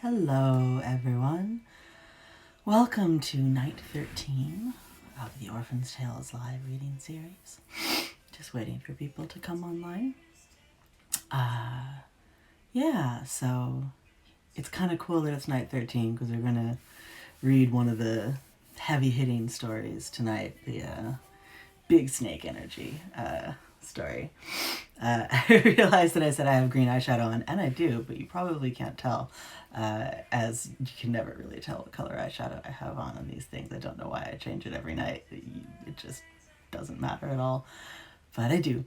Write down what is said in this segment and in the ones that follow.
Hello, everyone. Welcome to night 13 of the Orphan's Tales live reading series. Just waiting for people to come online. So it's kind of cool that it's night 13 because we're going to read one of the heavy-hitting stories tonight, the Big Snake Energy story. I realized that I said I have green eyeshadow on, and I do, but you probably can't tell, as you can never really tell what color eyeshadow I have on these things. I don't know why I change it every night. It just doesn't matter at all, but I do.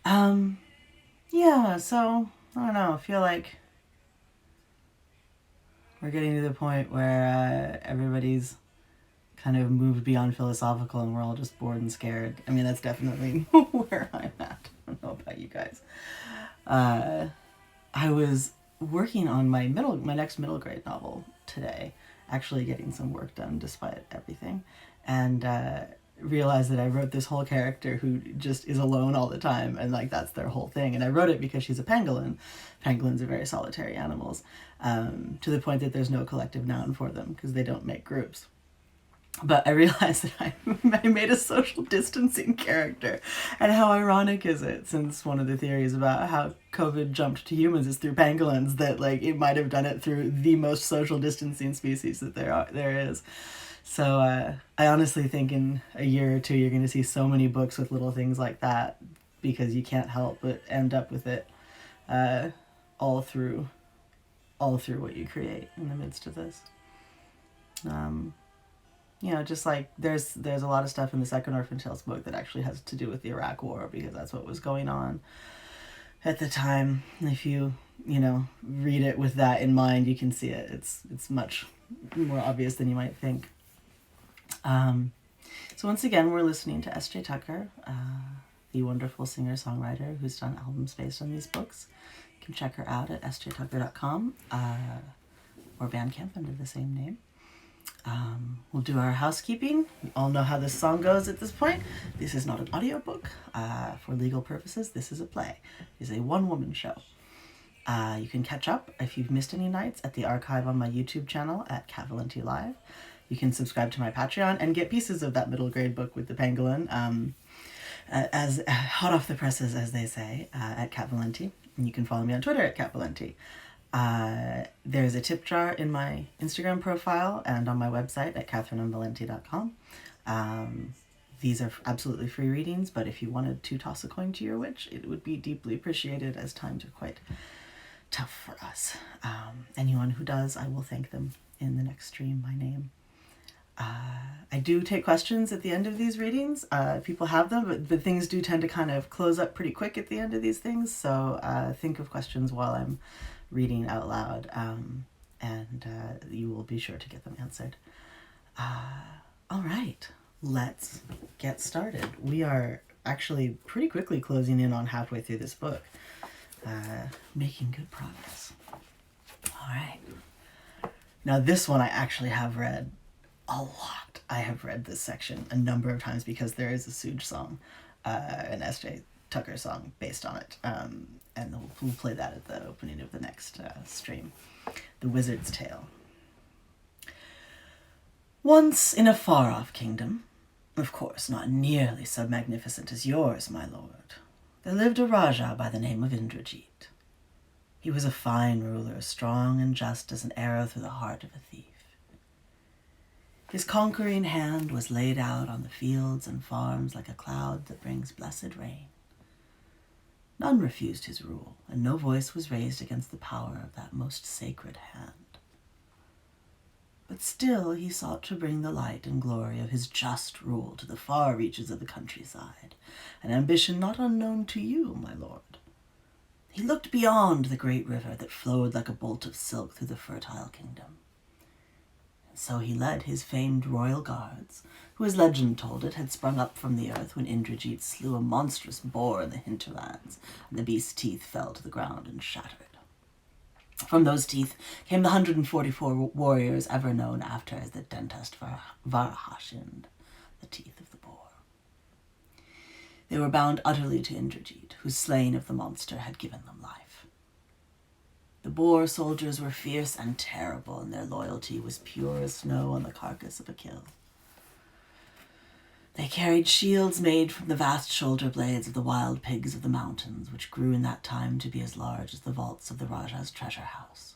So, I don't know, I feel like we're getting to the point where everybody's kind of moved beyond philosophical and we're all just bored and scared. I mean, that's definitely where I'm at. I don't know about you guys. I was working on my next middle grade novel today, actually getting some work done despite everything, and realized that I wrote this whole character who just is alone all the time, and like that's their whole thing. And I wrote it because she's a pangolin. Pangolins are very solitary animals, to the point that there's no collective noun for them because they don't make groups. But I realized that I made a social distancing character. And how ironic is it, since one of the theories about how COVID jumped to humans is through pangolins, that like it might have done it through the most social distancing species that there is. So I honestly think in a year or two you're going to see so many books with little things like that, because you can't help but end up with it all through what you create in the midst of this. Just like there's a lot of stuff in the second Orphan Tales book that actually has to do with the Iraq War, because that's what was going on at the time. If you read it with that in mind, you can see it. It's much more obvious than you might think. So once again, we're listening to S.J. Tucker, the wonderful singer-songwriter who's done albums based on these books. You can check her out at sjtucker.com or Bandcamp under the same name. We'll do our housekeeping. You all know how this song goes at this point. This is not an audiobook. For legal purposes, this is a play. It's a one-woman show. You can catch up if you've missed any nights at the archive on my YouTube channel at Cat Valenti Live. You can subscribe to my Patreon and get pieces of that middle grade book with the pangolin, as hot off the presses, as they say, at Cat Valenti. And you can follow me on Twitter at Cat Valenti. There's a tip jar in my Instagram profile and on my website at catherineandvalenti.com. These are absolutely free readings, but if you wanted to toss a coin to your witch, it would be deeply appreciated, as times are quite tough for us. Anyone who does, I will thank them in the next stream by name. I do take questions at the end of these readings. People have them, but things do tend to kind of close up pretty quick at the end of these things, so think of questions while I'm reading out loud, and you will be sure to get them answered. All right, let's get started. We are actually pretty quickly closing in on halfway through this book, making good progress. All right. Now this one I actually have read a lot. I have read this section a number of times because there is a Suge song, an S.J. Tucker song based on it. And we'll play that at the opening of the next stream. The Wizard's Tale. Once in a far-off kingdom, of course not nearly so magnificent as yours, my lord, there lived a Rajah by the name of Indrajit. He was a fine ruler, strong and just as an arrow through the heart of a thief. His conquering hand was laid out on the fields and farms like a cloud that brings blessed rain. None refused his rule, and no voice was raised against the power of that most sacred hand. But still he sought to bring the light and glory of his just rule to the far reaches of the countryside, an ambition not unknown to you, my lord. He looked beyond the great river that flowed like a bolt of silk through the fertile kingdom. And so he led his famed royal guards, who, as legend told it, had sprung up from the earth when Indrajit slew a monstrous boar in the hinterlands, and the beast's teeth fell to the ground and shattered. From those teeth came the 144 warriors ever known after as the Dentast Varahashind, the teeth of the boar. They were bound utterly to Indrajit, whose slaying of the monster had given them life. The Boer soldiers were fierce and terrible, and their loyalty was pure as snow on the carcass of a kill. They carried shields made from the vast shoulder blades of the wild pigs of the mountains, which grew in that time to be as large as the vaults of the Rajah's treasure house.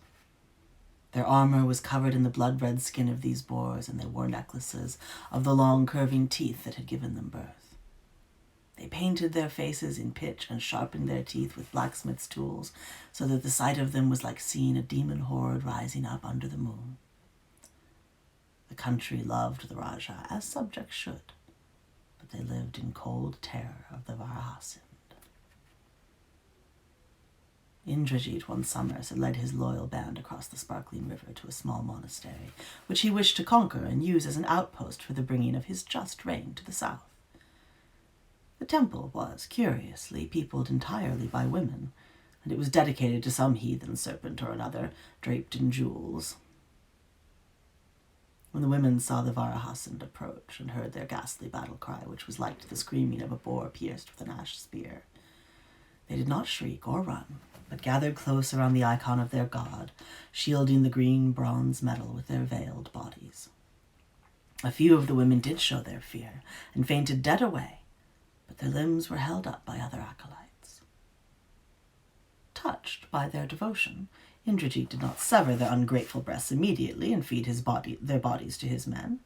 Their armor was covered in the blood-red skin of these Boers, and they wore necklaces of the long curving teeth that had given them birth. They painted their faces in pitch and sharpened their teeth with blacksmith's tools, so that the sight of them was like seeing a demon horde rising up under the moon. The country loved the Rajah, as subjects should, but they lived in cold terror of the Varahasind. Indrajit one summer had led his loyal band across the sparkling river to a small monastery, which he wished to conquer and use as an outpost for the bringing of his just reign to the south. The temple was, curiously, peopled entirely by women, and it was dedicated to some heathen serpent or another, draped in jewels. When the women saw the Varahasind approach and heard their ghastly battle cry, which was like to the screaming of a boar pierced with an ash spear, they did not shriek or run, but gathered close around the icon of their god, shielding the green bronze metal with their veiled bodies. A few of the women did show their fear, and fainted dead away, but their limbs were held up by other acolytes. Touched by their devotion, Indrajit did not sever their ungrateful breasts immediately and feed their bodies to his men.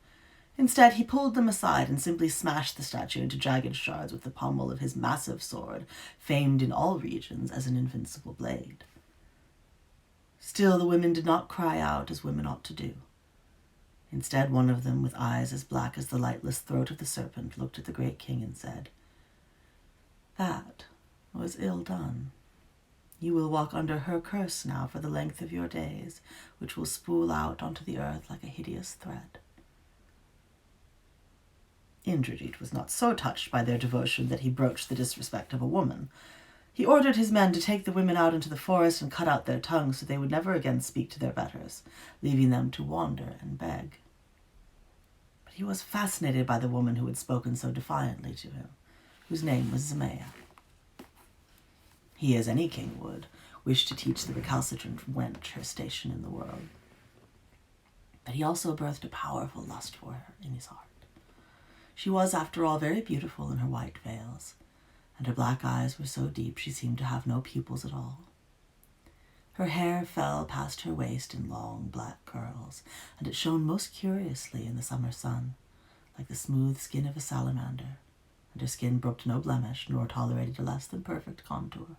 Instead, he pulled them aside and simply smashed the statue into jagged shards with the pommel of his massive sword, famed in all regions as an invincible blade. Still, the women did not cry out as women ought to do. Instead, one of them, with eyes as black as the lightless throat of the serpent, looked at the great king and said, "That was ill done. You will walk under her curse now for the length of your days, which will spool out onto the earth like a hideous thread." Indrajit was not so touched by their devotion that he broached the disrespect of a woman. He ordered his men to take the women out into the forest and cut out their tongues so they would never again speak to their betters, leaving them to wander and beg. But he was fascinated by the woman who had spoken so defiantly to him, whose name was Zemaya. He, as any king would, wished to teach the recalcitrant wench her station in the world. But he also birthed a powerful lust for her in his heart. She was, after all, very beautiful in her white veils, and her black eyes were so deep she seemed to have no pupils at all. Her hair fell past her waist in long black curls, and it shone most curiously in the summer sun, like the smooth skin of a salamander, and her skin brooked no blemish nor tolerated a less than perfect contour.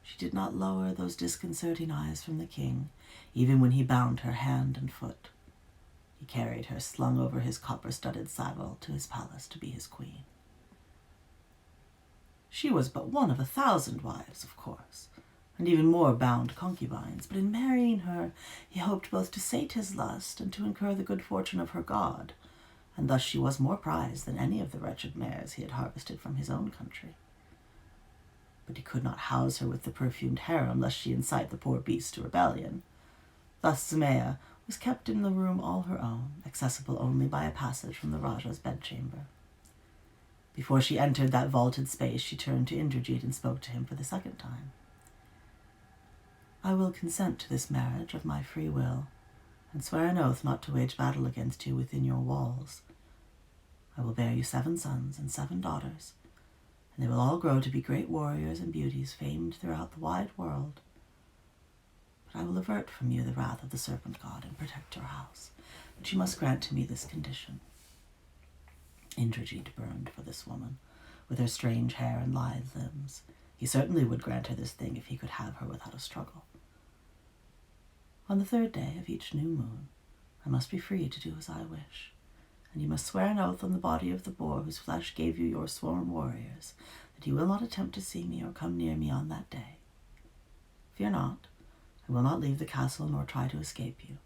She did not lower those disconcerting eyes from the king, even when he bound her hand and foot. He carried her slung over his copper-studded saddle to his palace to be his queen. She was but one of 1,000 wives, of course, and even more bound concubines, but in marrying her he hoped both to sate his lust and to incur the good fortune of her god, and thus she was more prized than any of the wretched mares he had harvested from his own country. But he could not house her with the perfumed harem, lest she incite the poor beast to rebellion. Thus Zemaya was kept in the room all her own, accessible only by a passage from the Rajah's bedchamber. Before she entered that vaulted space, she turned to Indrajit and spoke to him for the second time. "I will consent to this marriage of my free will, and swear an oath not to wage battle against you within your walls. I will bear you 7 sons and 7 daughters, and they will all grow to be great warriors and beauties famed throughout the wide world. But I will avert from you the wrath of the serpent god and protect your house, but you must grant to me this condition." Indrajit burned for this woman, with her strange hair and lithe limbs. He certainly would grant her this thing if he could have her without a struggle. "On the 3rd day of each new moon, I must be free to do as I wish, and you must swear an oath on the body of the boar whose flesh gave you your sworn warriors that you will not attempt to see me or come near me on that day. Fear not, I will not leave the castle nor try to escape you.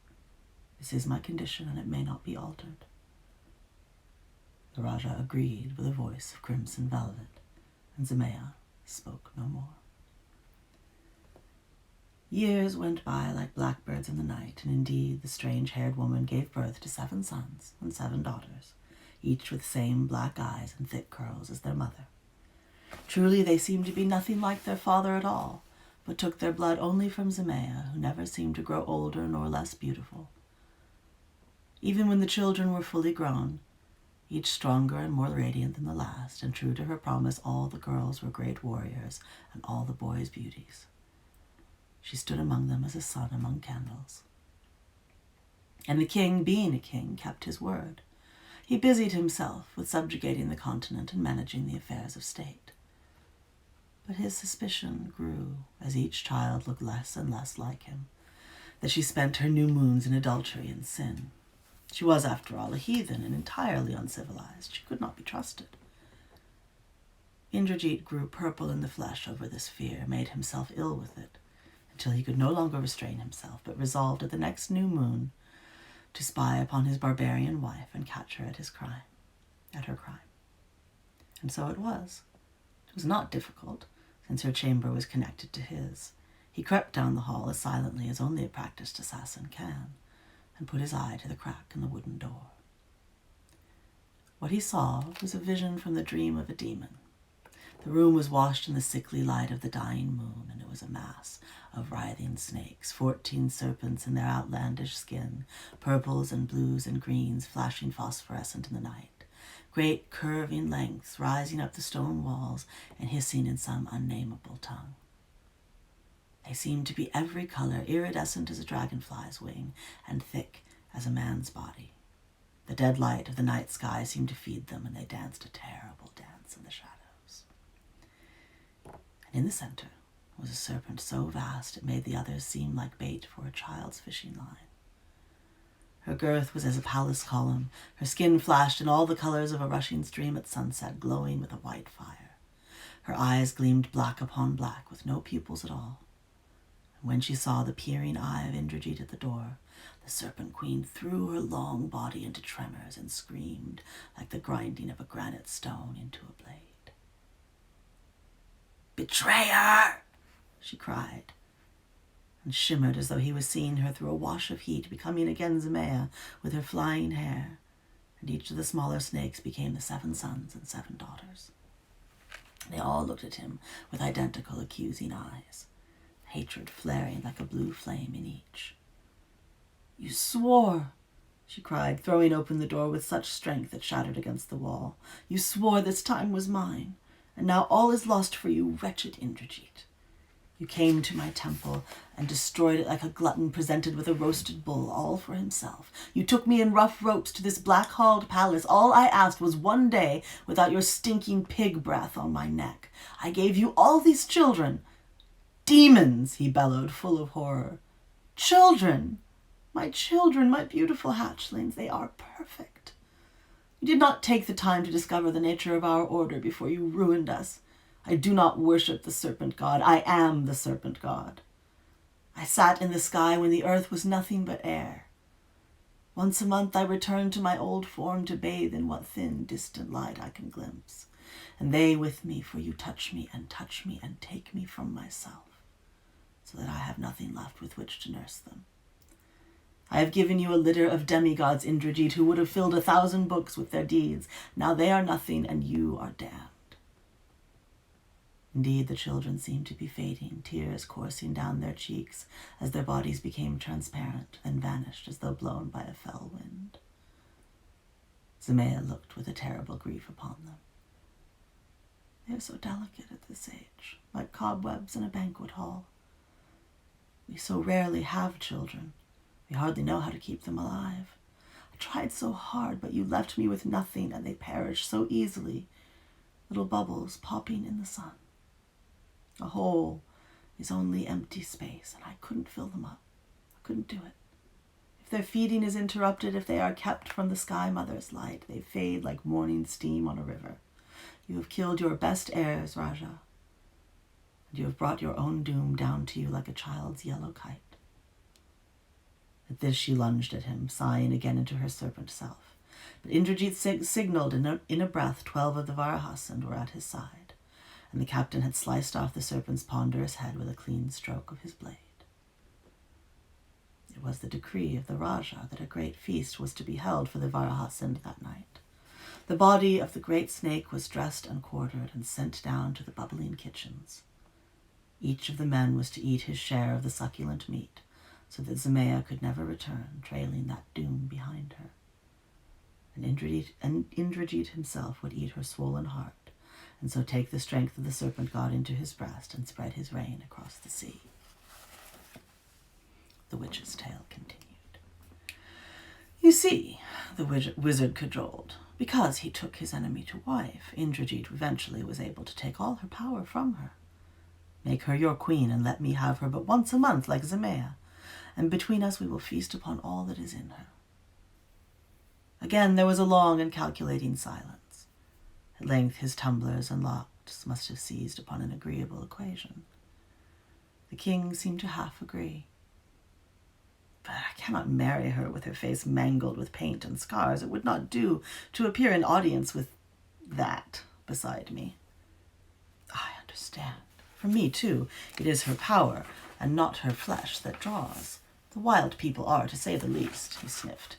This is my condition, and it may not be altered." The Rajah agreed with a voice of crimson velvet, and Zemaya spoke no more. Years went by like blackbirds in the night, and indeed the strange-haired woman gave birth to 7 sons and 7 daughters, each with the same black eyes and thick curls as their mother. Truly they seemed to be nothing like their father at all, but took their blood only from Zemea, who never seemed to grow older nor less beautiful. Even when the children were fully grown, each stronger and more radiant than the last, and true to her promise, all the girls were great warriors, and all the boys beauties. She stood among them as a sun among candles. And the king, being a king, kept his word. He busied himself with subjugating the continent and managing the affairs of state. But his suspicion grew as each child looked less and less like him, that she spent her new moons in adultery and sin. She was, after all, a heathen and entirely uncivilized. She could not be trusted. Indrajit grew purple in the flesh over this fear, made himself ill with it, until he could no longer restrain himself, but resolved at the next new moon to spy upon his barbarian wife and catch her at her crime. And so it was. It was not difficult, since her chamber was connected to his. He crept down the hall as silently as only a practiced assassin can, and put his eye to the crack in the wooden door. What he saw was a vision from the dream of a demon. The room was washed in the sickly light of the dying moon, and it was a mass of writhing snakes, 14 serpents in their outlandish skin, purples and blues and greens flashing phosphorescent in the night, great curving lengths rising up the stone walls and hissing in some unnameable tongue. They seemed to be every color, iridescent as a dragonfly's wing, and thick as a man's body. The dead light of the night sky seemed to feed them, and they danced a terrible dance in the shadows. And in the center was a serpent so vast it made the others seem like bait for a child's fishing line. Her girth was as a palace column, her skin flashed in all the colors of a rushing stream at sunset, glowing with a white fire. Her eyes gleamed black upon black, with no pupils at all. When she saw the peering eye of Indrajit at the door, the serpent queen threw her long body into tremors and screamed like the grinding of a granite stone into a blade. "Betrayer!" she cried, and shimmered as though he was seeing her through a wash of heat, becoming again Zemea with her flying hair, and each of the smaller snakes became the 7 sons and 7 daughters. They all looked at him with identical accusing eyes, hatred flaring like a blue flame in each. "You swore," she cried, throwing open the door with such strength it shattered against the wall. "You swore this time was mine, and now all is lost for you, wretched Indrajit. You came to my temple and destroyed it like a glutton presented with a roasted bull, all for himself. You took me in rough ropes to this black-halled palace. All I asked was one day without your stinking pig breath on my neck. I gave you all these children." "Demons!" he bellowed, full of horror. "Children! My children, my beautiful hatchlings, they are perfect. You did not take the time to discover the nature of our order before you ruined us. I do not worship the serpent god. I am the serpent god. I sat in the sky when the earth was nothing but air. Once a month I return to my old form to bathe in what thin, distant light I can glimpse, and they with me, for you touch me and take me from myself, so that I have nothing left with which to nurse them. I have given you a litter of demigods, Indrajit, who would have filled 1,000 books with their deeds. Now they are nothing, and you are damned." Indeed, the children seemed to be fading, tears coursing down their cheeks as their bodies became transparent, then vanished as though blown by a fell wind. Zemea looked with a terrible grief upon them. "They are so delicate at this age, like cobwebs in a banquet hall. We so rarely have children. We hardly know how to keep them alive. I tried so hard, but you left me with nothing, and they perish so easily, little bubbles popping in the sun. A hole is only empty space, and I couldn't fill them up. I couldn't do it. If their feeding is interrupted, if they are kept from the Sky Mother's light, they fade like morning steam on a river. You have killed your best heirs, Raja, and you have brought your own doom down to you like a child's yellow kite." At this she lunged at him, sighing again into her serpent self. But Indrajit signaled in a breath 12 of the Varahas and were at his side, and the captain had sliced off the serpent's ponderous head with a clean stroke of his blade. It was the decree of the Raja that a great feast was to be held for the Varahasind that night. The body of the great snake was dressed and quartered and sent down to the bubbling kitchens. Each of the men was to eat his share of the succulent meat, so that Zemea could never return, trailing that doom behind her. And Indrajit himself would eat her swollen heart, and so take the strength of the serpent god into his breast and spread his reign across the sea. The witch's tale continued. You see, the wizard cajoled. Because he took his enemy to wife, Indrajit eventually was able to take all her power from her. Make her your queen and let me have her but once a month like Zemea, and between us we will feast upon all that is in her. Again there was a long and calculating silence. At length his tumblers and locks must have seized upon an agreeable equation. The king seemed to half agree. But I cannot marry her with her face mangled with paint and scars. It would not do to appear in audience with that beside me. I understand. For me, too, it is her power and not her flesh that draws. The wild people are, to say the least, he sniffed,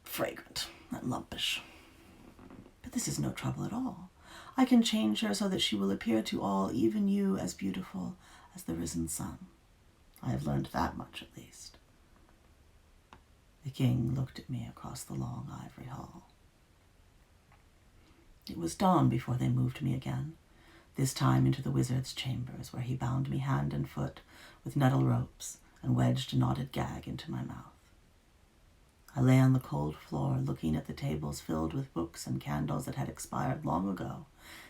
fragrant and lumpish. But this is no trouble at all. I can change her so that she will appear to all, even you, as beautiful as the risen sun. I have learned that much, at least. The king looked at me across the long ivory hall. It was dawn before they moved me again, this time into the wizard's chambers, where he bound me hand and foot with nettle ropes and wedged a knotted gag into my mouth. I lay on the cold floor, looking at the tables filled with books and candles that had expired long ago,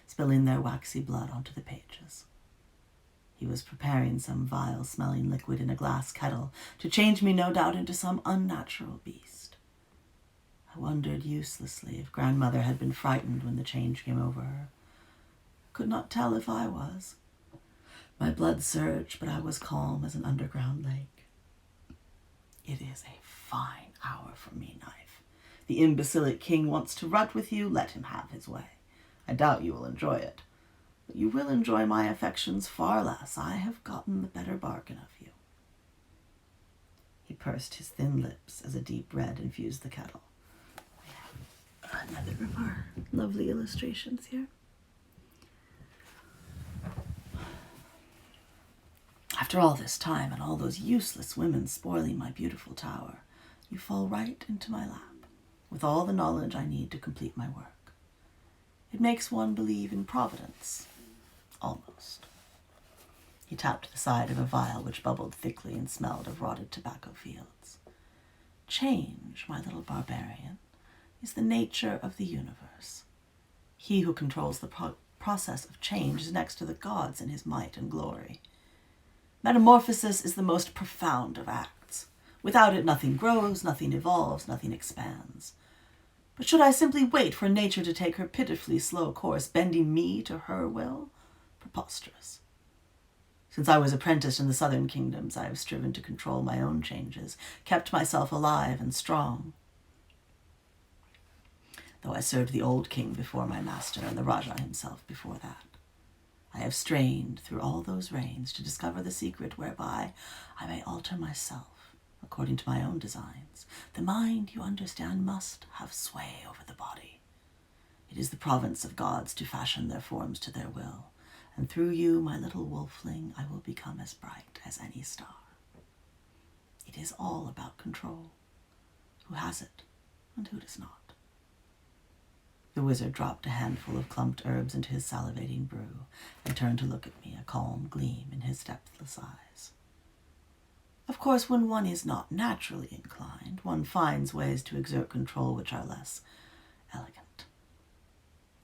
spilling their waxy blood onto the pages. He was preparing some vile-smelling liquid in a glass kettle to change me, no doubt, into some unnatural beast. I wondered uselessly if grandmother had been frightened when the change came over her. Could not tell if I was. My blood surged, but I was calm as an underground lake. It is a fine hour for me, Knife. The imbecilic king wants to rut with you, let him have his way. I doubt you will enjoy it. But you will enjoy my affections far less. I have gotten the better bargain of you. He pursed his thin lips as a deep red infused the kettle. We have another of our lovely illustrations here. After all this time and all those useless women spoiling my beautiful tower, you fall right into my lap, with all the knowledge I need to complete my work. It makes one believe in providence. Almost. He tapped the side of a vial which bubbled thickly and smelled of rotted tobacco fields. Change, my little barbarian, is the nature of the universe. He who controls the process of change is next to the gods in his might and glory. Metamorphosis is the most profound of acts. Without it, nothing grows, nothing evolves, nothing expands. But should I simply wait for nature to take her pitifully slow course, bending me to her will? Preposterous. Since I was apprenticed in the southern kingdoms, I have striven to control my own changes, kept myself alive and strong. Though I served the old king before my master and the Rajah himself before that. I have strained through all those reigns to discover the secret whereby I may alter myself according to my own designs. The mind, you understand, must have sway over the body. It is the province of gods to fashion their forms to their will, and through you, my little wolfling, I will become as bright as any star. It is all about control. Who has it, and who does not? The wizard dropped a handful of clumped herbs into his salivating brew and turned to look at me, a calm gleam in his depthless eyes. Of course, when one is not naturally inclined, one finds ways to exert control which are less elegant.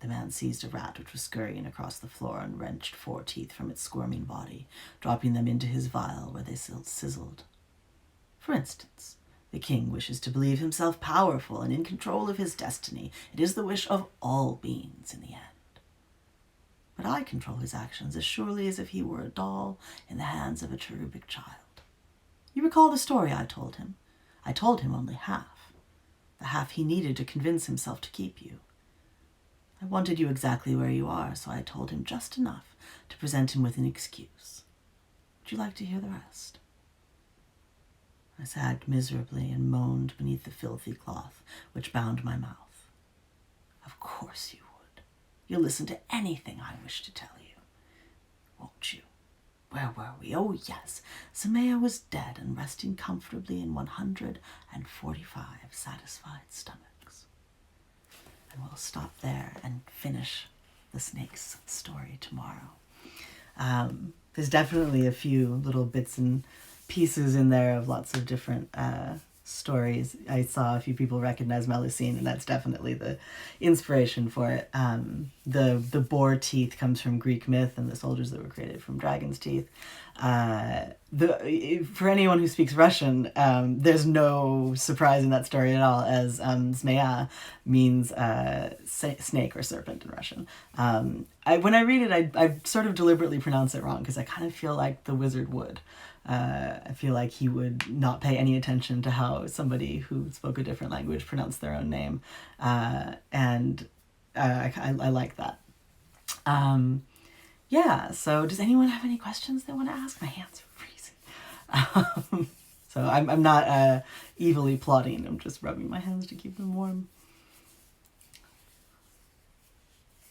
The man seized a rat which was scurrying across the floor and wrenched 4 teeth from its squirming body, dropping them into his vial where they sizzled. For instance, the king wishes to believe himself powerful and in control of his destiny. It is the wish of all beings in the end. But I control his actions as surely as if he were a doll in the hands of a cherubic child. You recall the story I told him? I told him only half, the half he needed to convince himself to keep you. I wanted you exactly where you are, so I told him just enough to present him with an excuse. Would you like to hear the rest? I sagged miserably and moaned beneath the filthy cloth which bound my mouth. Of course you would. You'll listen to anything I wish to tell you. won't you? Where were we? Oh, yes. Samaya was dead and resting comfortably in 145 satisfied stomachs. And we'll stop there and finish the snake's story tomorrow. There's definitely a few little bits and pieces in there of lots of different stories. I saw a few people recognize Melusine, and that's definitely the inspiration for it. The boar teeth comes from Greek myth, and the soldiers that were created from dragon's teeth. For anyone who speaks Russian, there's no surprise in that story at all, as zmeya means snake or serpent in Russian. When I read it, I sort of deliberately pronounce it wrong because I kind of feel like the wizard would. I feel like he would not pay any attention to how somebody who spoke a different language pronounced their own name. And I like that. Yeah, so does anyone have any questions they want to ask? My hands are freezing. So I'm not evilly plotting. I'm just rubbing my hands to keep them warm.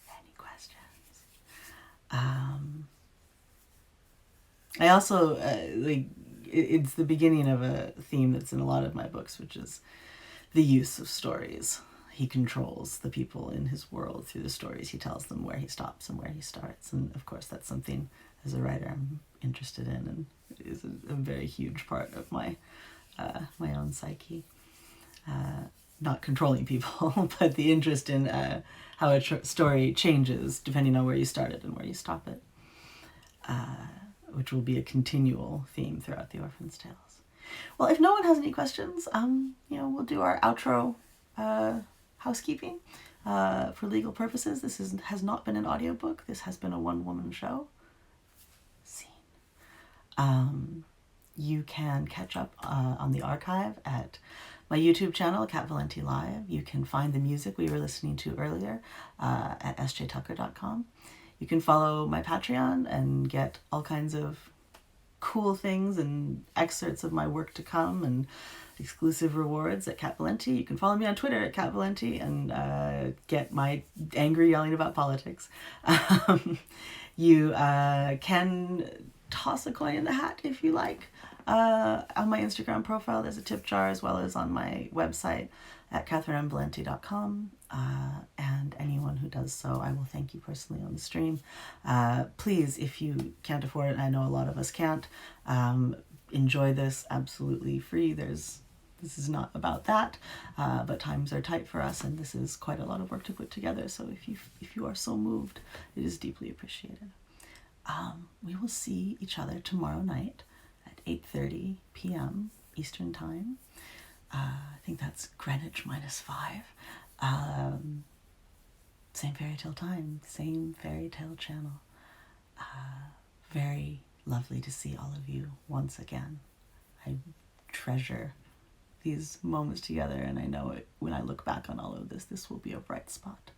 Any questions? I also, it's the beginning of a theme that's in a lot of my books, which is the use of stories. He controls the people in his world through the stories. He tells them where he stops and where he starts. And of course, that's something as a writer I'm interested in, and is a very huge part of my own psyche. Not controlling people, but the interest in how a story changes depending on where you start it and where you stop it. Which will be a continual theme throughout the Orphan's Tales. Well, if no one has any questions, we'll do our outro housekeeping for legal purposes. This has not been an audiobook. This has been a one-woman show. Scene. You can catch up on the archive at my YouTube channel, Cat Valenti Live. You can find the music we were listening to earlier at sjtucker.com. You can follow my Patreon and get all kinds of cool things and excerpts of my work to come and exclusive rewards at Cat Valenti. You can follow me on Twitter at Cat Valenti and get my angry yelling about politics. You can toss a coin in the hat if you like. On my Instagram profile, there's a tip jar, as well as on my website at catherinemvalenti.com. And anyone who does so, I will thank you personally on the stream. Please, if you can't afford it, and I know a lot of us can't, enjoy this absolutely free. This is not about that, but times are tight for us, and this is quite a lot of work to put together. So if you are so moved, it is deeply appreciated. We will see each other tomorrow night at 8:30 p.m. Eastern Time. I think that's Greenwich -5. Same fairy tale time, same fairy tale channel. Very lovely to see all of you once again. I treasure these moments together, and I know it, when I look back on all of this will be a bright spot.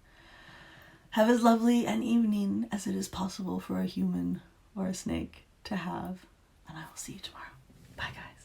Have as lovely an evening as it is possible for a human or a snake to have, and I will see you tomorrow. Bye, guys.